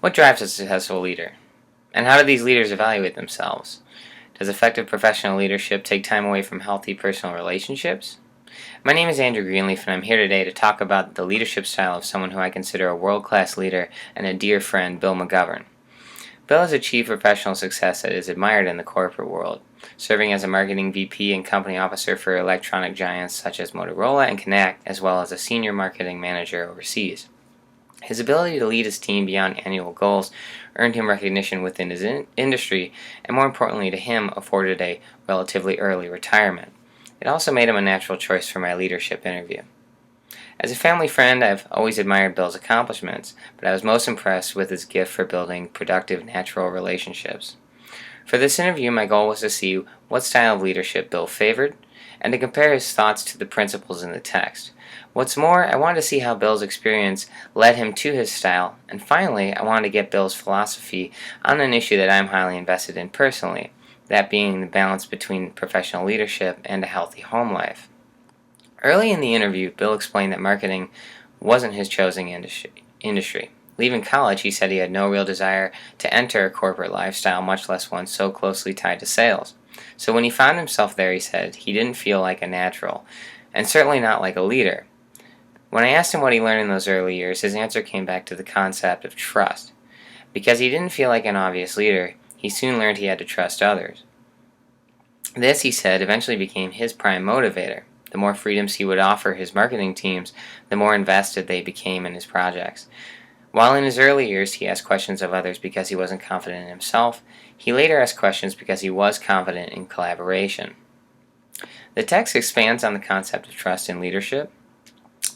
What drives a successful leader? And how do these leaders evaluate themselves? Does effective professional leadership take time away from healthy personal relationships? My name is Andrew Greenleaf, and I'm here today to talk about the leadership style of someone who I consider a world-class leader and a dear friend, Bill McGovern. Bill has achieved professional success that is admired in the corporate world, serving as a marketing VP and company officer for electronic giants such as Motorola and Konak, as well as a senior marketing manager overseas. His ability to lead his team beyond annual goals earned him recognition within his industry, and more importantly to him, afforded a relatively early retirement. It also made him a natural choice for my leadership interview. As a family friend, I've always admired Bill's accomplishments, but I was most impressed with his gift for building productive, natural relationships. For this interview, my goal was to see what style of leadership Bill favored, and to compare his thoughts to the principles in the text. What's more, I wanted to see how Bill's experience led him to his style, and finally, I wanted to get Bill's philosophy on an issue that I'm highly invested in personally, that being the balance between professional leadership and a healthy home life. Early in the interview, Bill explained that marketing wasn't his chosen industry. Leaving college, he said he had no real desire to enter a corporate lifestyle, much less one so closely tied to sales. So when he found himself there, he said he didn't feel like a natural, and certainly not like a leader. When I asked him what he learned in those early years, his answer came back to the concept of trust. Because he didn't feel like an obvious leader, he soon learned he had to trust others. This, he said, eventually became his prime motivator. The more freedoms he would offer his marketing teams, the more invested they became in his projects. While in his early years he asked questions of others because he wasn't confident in himself, he later asked questions because he was confident in collaboration. The text expands on the concept of trust in leadership.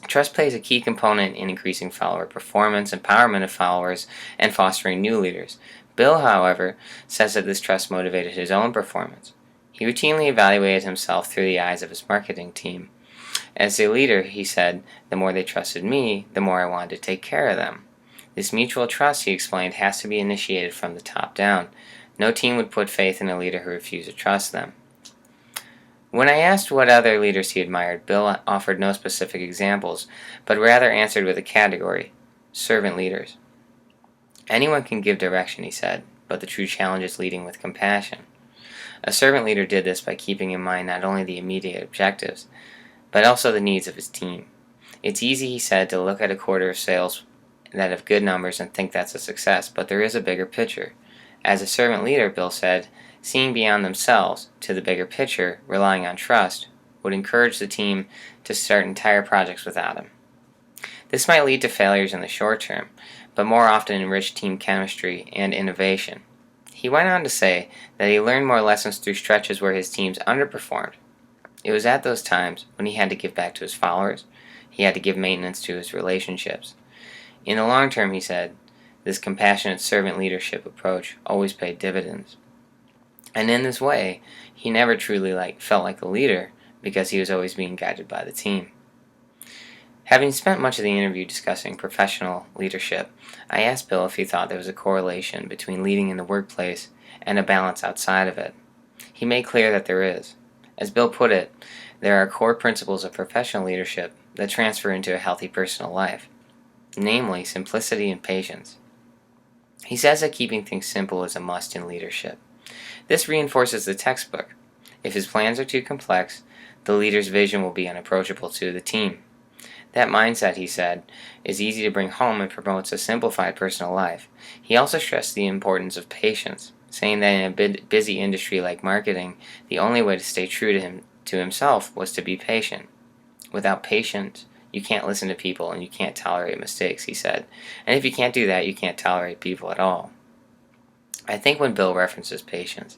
Trust plays a key component in increasing follower performance, empowerment of followers, and fostering new leaders. Bill, however, says that this trust motivated his own performance. He routinely evaluated himself through the eyes of his marketing team. As a leader, he said, the more they trusted me, the more I wanted to take care of them. This mutual trust, he explained, has to be initiated from the top down. No team would put faith in a leader who refused to trust them. When I asked what other leaders he admired, Bill offered no specific examples, but rather answered with a category: servant leaders. Anyone can give direction, he said, but the true challenge is leading with compassion. A servant leader did this by keeping in mind not only the immediate objectives, but also the needs of his team. It's easy, he said, to look at a quarter of sales that have good numbers and think that's a success, but there is a bigger picture. As a servant leader, Bill said, seeing beyond themselves to the bigger picture, relying on trust, would encourage the team to start entire projects without him. This might lead to failures in the short term, but more often enrich team chemistry and innovation. He went on to say that he learned more lessons through stretches where his teams underperformed. It was at those times when he had to give back to his followers, he had to give maintenance to his relationships. In the long term, he said, this compassionate servant leadership approach always paid dividends. And in this way, he never truly felt like a leader because he was always being guided by the team. Having spent much of the interview discussing professional leadership, I asked Bill if he thought there was a correlation between leading in the workplace and a balance outside of it. He made clear that there is. As Bill put it, there are core principles of professional leadership that transfer into a healthy personal life, namely simplicity and patience. He says that keeping things simple is a must in leadership. This reinforces the textbook. If his plans are too complex, the leader's vision will be unapproachable to the team. That mindset, he said, is easy to bring home and promotes a simplified personal life. He also stressed the importance of patience, saying that in a busy industry like marketing, the only way to stay true to himself was to be patient. Without patience, you can't listen to people and you can't tolerate mistakes, he said. And if you can't do that, you can't tolerate people at all. I think when Bill references patience,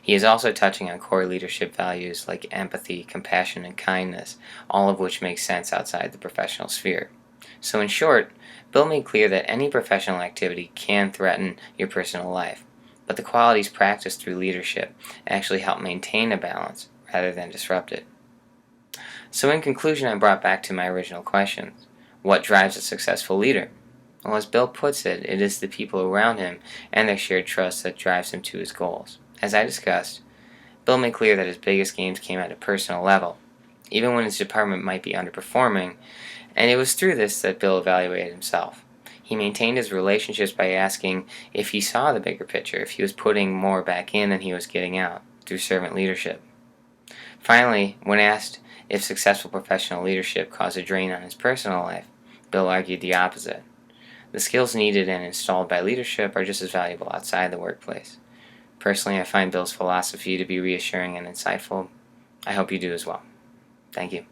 he is also touching on core leadership values like empathy, compassion, and kindness, all of which make sense outside the professional sphere. So in short, Bill made clear that any professional activity can threaten your personal life, but the qualities practiced through leadership actually help maintain a balance rather than disrupt it. So in conclusion, I brought back to my original questions. What drives a successful leader? Well, as Bill puts it, it is the people around him and their shared trust that drives him to his goals. As I discussed, Bill made clear that his biggest gains came at a personal level, even when his department might be underperforming, and it was through this that Bill evaluated himself. He maintained his relationships by asking if he saw the bigger picture, if he was putting more back in than he was getting out through servant leadership. Finally, when asked if successful professional leadership caused a drain on his personal life, Bill argued the opposite. The skills needed and installed by leadership are just as valuable outside the workplace. Personally, I find Bill's philosophy to be reassuring and insightful. I hope you do as well. Thank you.